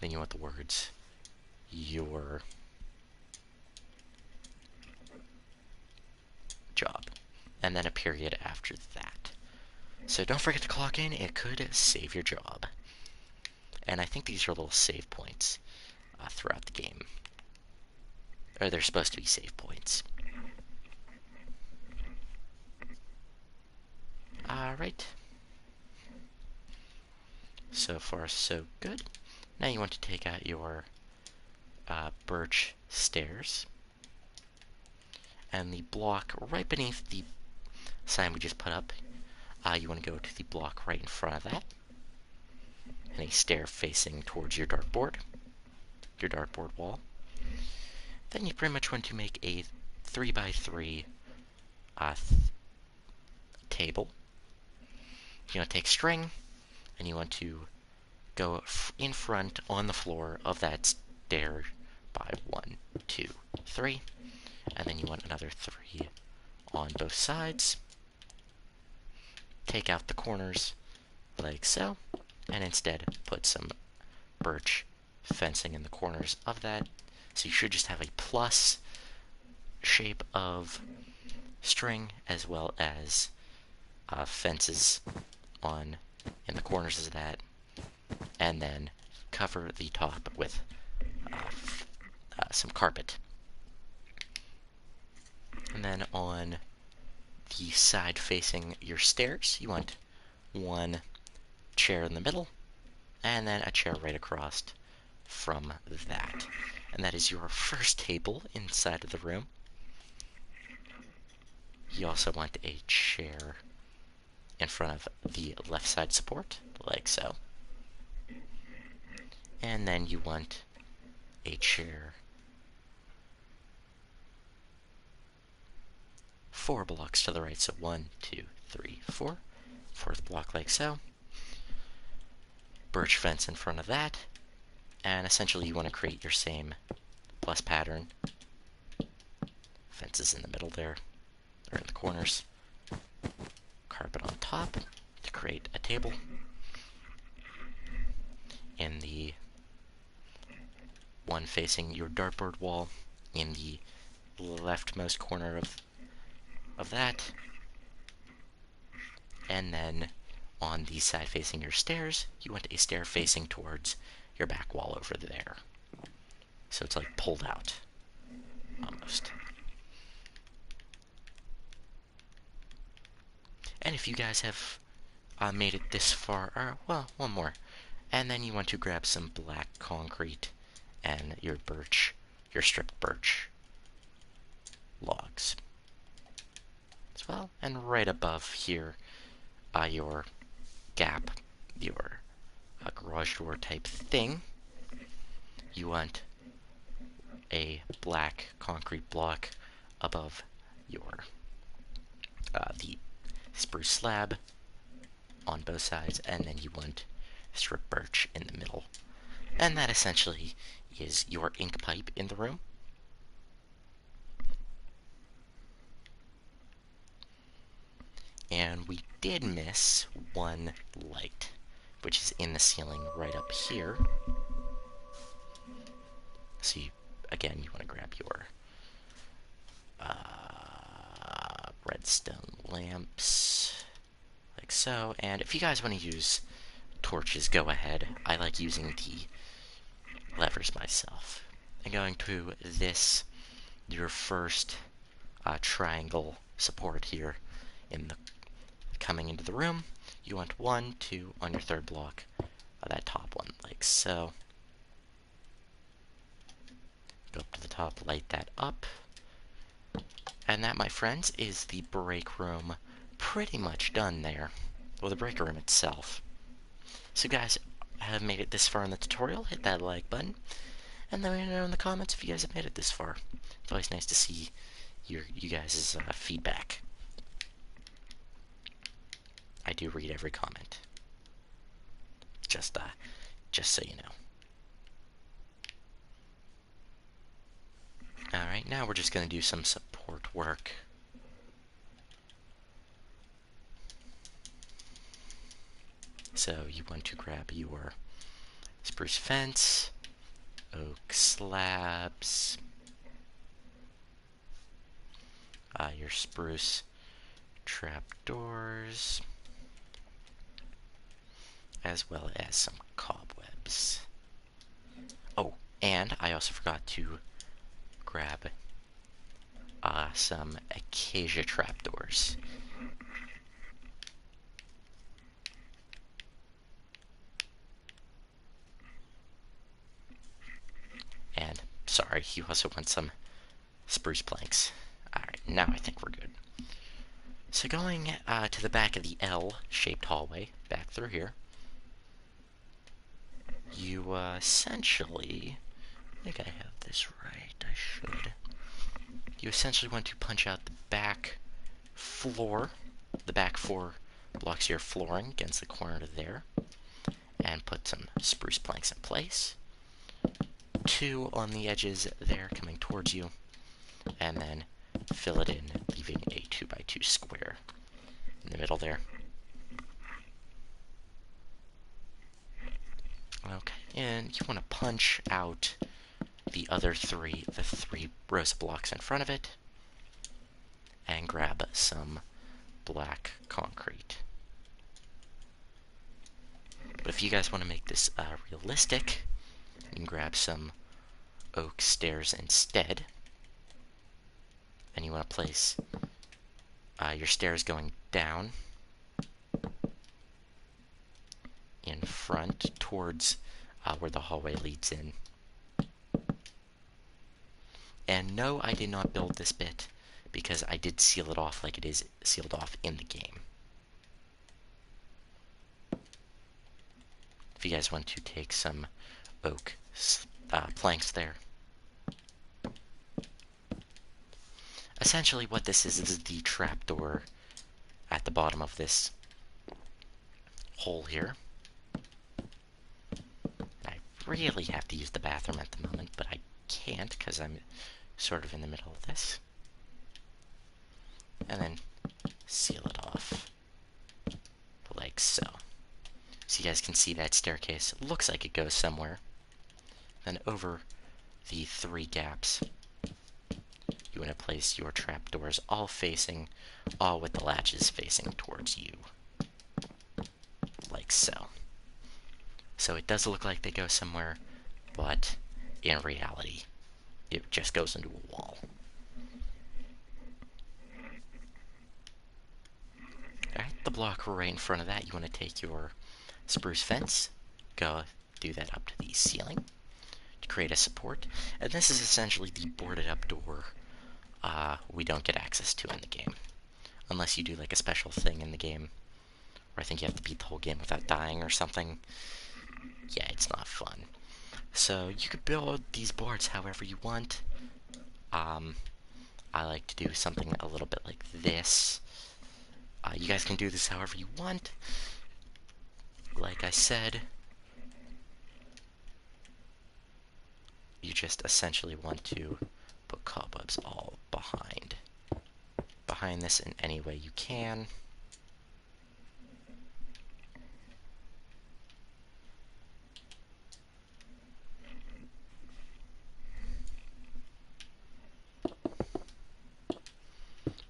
Then you want the words your job, and then a period after that. So don't forget to clock in, it could save your job. And I think these are little save points throughout the game. Or they're supposed to be save points. Alright. So far, so good. Now you want to take out your birch stairs. And the block right beneath the sign we just put up, you want to go to the block right in front of that. And a stair facing towards your dartboard wall. Then you pretty much want to make a 3x3 table. You want to take string, and you want to go in front on the floor of that stair by 1, 2, 3. and then you want another 3 on both sides. Take out the corners like so, and instead put some birch fencing in the corners of that. So you should just have a plus shape of string as well as fences on in the corners of that, and then cover the top with some carpet. And then on the side facing your stairs, you want one chair in the middle, and then a chair right across from that. And that is your first table inside of the room. You also want a chair in front of the left side support, like so. And then you want a chair 4 blocks to the right, so 1, 2, 3, 4. Fourth block like so. Birch fence in front of that. And essentially you want to create your same plus pattern. Fences in the middle there, or in the corners. Carpet on top to create a table. In the one facing your dartboard wall, in the leftmost corner of that. And then on the side facing your stairs, you want a stair facing towards your back wall over there. So it's like pulled out, almost. And if you guys have made it this far, or, well, one more. And then you want to grab some black concrete and your birch, your stripped birch logs as well. And right above here, your gap, your garage door type thing, you want a black concrete block above your the spruce slab on both sides, and then you want strip birch in the middle. And that essentially is your ink pipe in the room. And we did miss one light, which is in the ceiling right up here. So again, you want to grab your redstone lamps, like so. And if you guys want to use torches, go ahead. I like using the levers myself. And going to this, your first triangle support here in the coming into the room, you want 1, 2 on your third block, that top one, like so. Go up to the top, light that up. And that, my friends, is the break room pretty much done there. Well, the break room itself. So guys, have made it this far in the tutorial, hit that like button. And let me know in the comments if you guys have made it this far. It's always nice to see you guys' feedback. I do read every comment. Just so you know. Alright, now we're just going to do some support work. So you want to grab your spruce fence, oak slabs, your spruce trapdoors, as well as some cobwebs. Oh, and I also forgot to grab some acacia trapdoors. And, sorry, you also want some spruce planks. Alright, now I think we're good. So going to the back of the L-shaped hallway, back through here, you essentially, I think I have this right, I should. You essentially want to punch out the back floor, the back 4 blocks of your flooring against the corner there, and put some spruce planks in place. 2 on the edges there coming towards you, and then fill it in, leaving a 2x2 square in the middle there. Okay, and you want to punch out the three rows of blocks in front of it, and grab some black concrete. But if you guys want to make this realistic, you can grab some oak stairs instead. And you want to place your stairs going down in front towards where the hallway leads in. And no, I did not build this bit because I did seal it off like it is sealed off in the game. If you guys want to take some oak planks there. Essentially what this is the trapdoor at the bottom of this hole here. I really have to use the bathroom at the moment, but I can't because I'm sort of in the middle of this. And then seal it off like so. So you guys can see that staircase looks like it goes somewhere. Then over the 3 gaps, you want to place your trapdoors all with the latches facing towards you. Like so. So it does look like they go somewhere, but in reality, it just goes into a wall. Alright, the block right in front of that, you want to take your spruce fence, go do that up to the ceiling to create a support, and this is essentially the boarded up door we don't get access to in the game. Unless you do like a special thing in the game, where I think you have to beat the whole game without dying or something. Yeah, it's not fun. So you could build these boards however you want. I like to do something a little bit like this. You guys can do this however you want. Like I said, you just essentially want to put cobwebs all behind this in any way you can.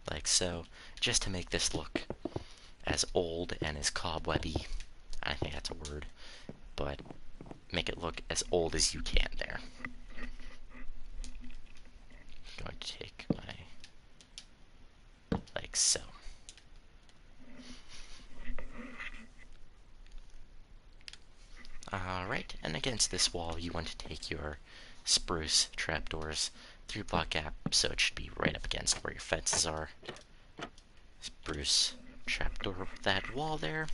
Like so, just to make this look as old and as cobwebby. I think that's a word, but make it look as old as you can there. I'm going to take like so. Alright, and against this wall you want to take your spruce trapdoors 3-block gap, so it should be right up against where your fences are. Spruce trapdoor that wall there.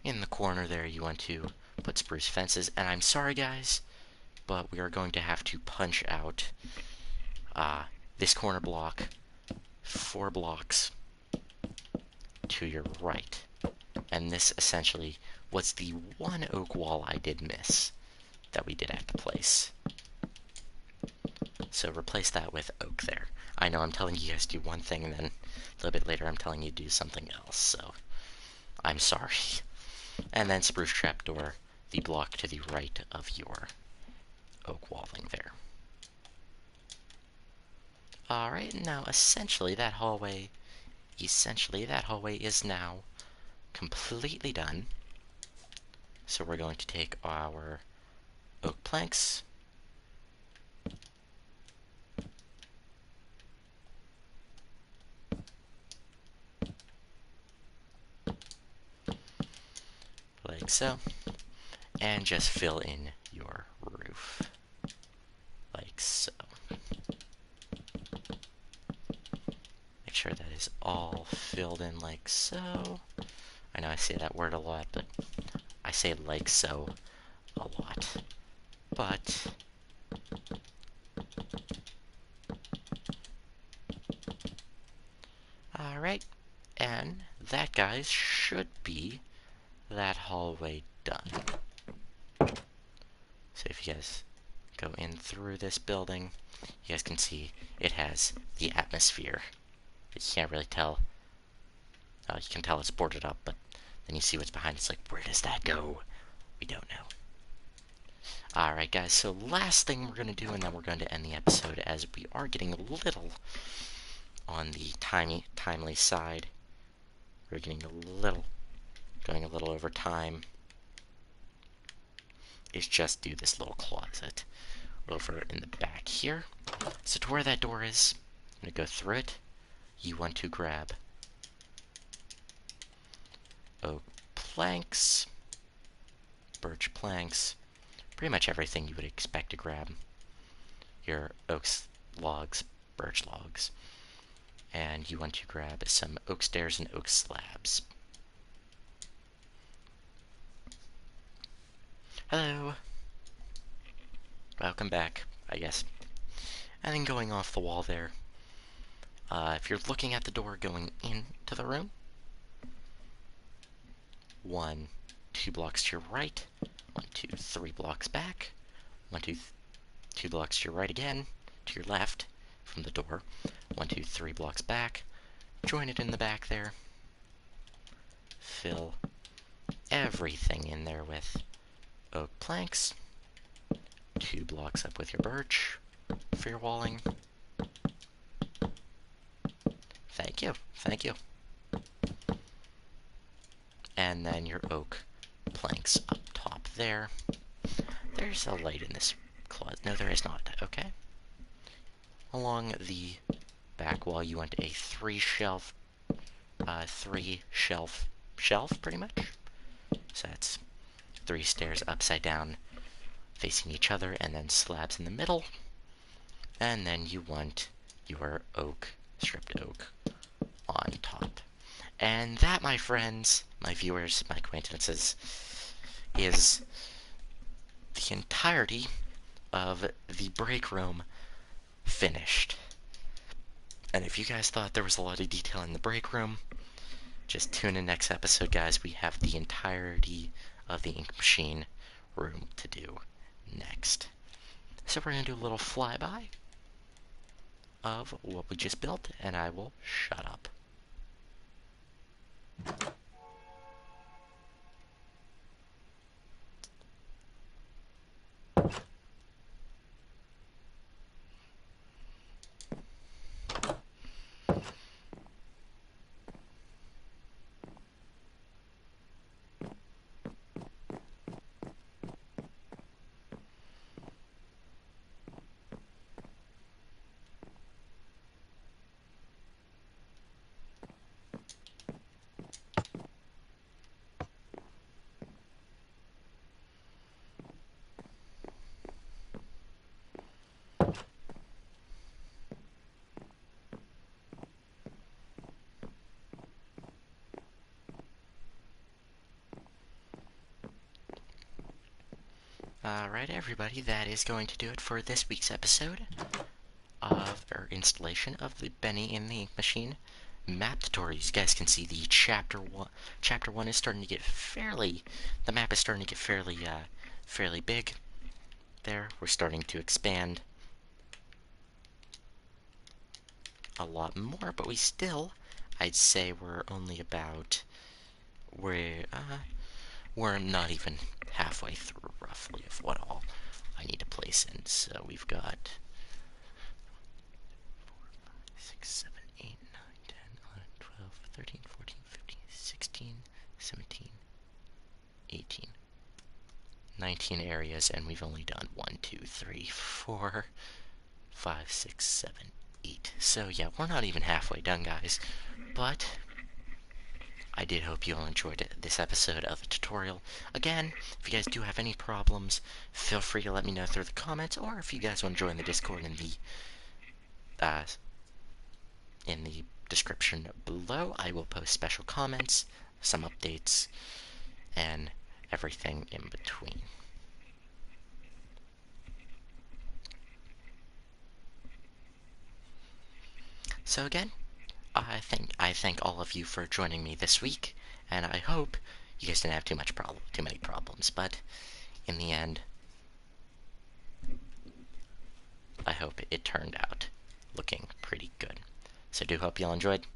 In the corner there you want to put spruce fences, and I'm sorry guys, but we are going to have to punch out this corner block 4 blocks to your right. And this essentially was the one oak wall I did miss that we did have to place. So replace that with oak there. I know I'm telling you guys to do one thing, and then a little bit later I'm telling you to do something else, so I'm sorry. And then spruce trapdoor, the block to the right of your oak walling there. Alright, now essentially that hallway is now completely done. So we're going to take our oak planks, like so, and just fill in your roof, like so. Make sure that is all filled in like so. I know I say that word a lot, but I say like so a lot. But alright, and that, guys, should be that hallway done. So if you guys go in through this building. You guys can see it has the atmosphere. You can't really tell. You can tell it's boarded up, but then you see what's behind. It's like, where does that go? We don't know. Alright, guys, so last thing we're going to do, and then we're going to end the episode, as we are getting a little on the timely side. We're getting going a little over time. Is just do this little closet over in the back here. So to where that door is, I'm going to go through it. You want to grab oak planks, birch planks, pretty much everything you would expect to grab. Your oak logs, birch logs. And you want to grab some oak stairs and oak slabs. Hello. Welcome back, I guess. And then going off the wall there, if you're looking at the door going into the room, 1, 2 blocks to your right, 1, 2, 3 blocks back, 1, 2, 2 blocks to your right again, to your left from the door, 1, 2, 3 blocks back, join it in the back there, fill everything in there with oak planks, 2 blocks up with your birch for your walling. Thank you, thank you. And then your oak planks up top there. There's a light in this closet. No, there is not. Okay. Along the back wall, you want a three-shelf, shelf, pretty much. So that's 3 stairs upside down, facing each other, and then slabs in the middle. And then you want your stripped oak, on top. And that, my friends, my viewers, my acquaintances, is the entirety of the break room finished. And if you guys thought there was a lot of detail in the break room, just tune in next episode, guys. We have the entirety of the ink machine room to do next. So we're going to do a little flyby of what we just built, and I will shut up. Alright, everybody, that is going to do it for this week's episode of our installation of the Bendy in the Ink Machine map tutorial. You guys can see the chapter one is starting to get the map is starting to get fairly big. There, we're starting to expand a lot more, but I'd say we're we're not even halfway through, roughly, of what all I need to place in. So we've got 6, 7, 8, 9, 10, 11, 12, 13, 14, 15, 16, 17, 18, 19 areas, and we've only done 1, 2, 3, 4, 5, 6, 7, 8. So yeah, we're not even halfway done, guys. But I did hope you all enjoyed this episode of the tutorial. Again, if you guys do have any problems, feel free to let me know through the comments, or if you guys want to join the Discord in the description below, I will post special comments, some updates, and everything in between. So again, I thank all of you for joining me this week, and I hope you guys didn't have too many problems. But in the end, I hope it turned out looking pretty good. So do hope y'all enjoyed.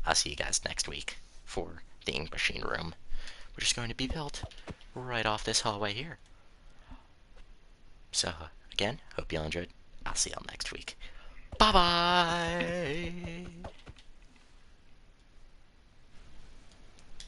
I'll see you guys next week for the ink machine room, which is going to be built right off this hallway here. So again, hope y'all enjoyed. I'll see y'all next week. Bye bye.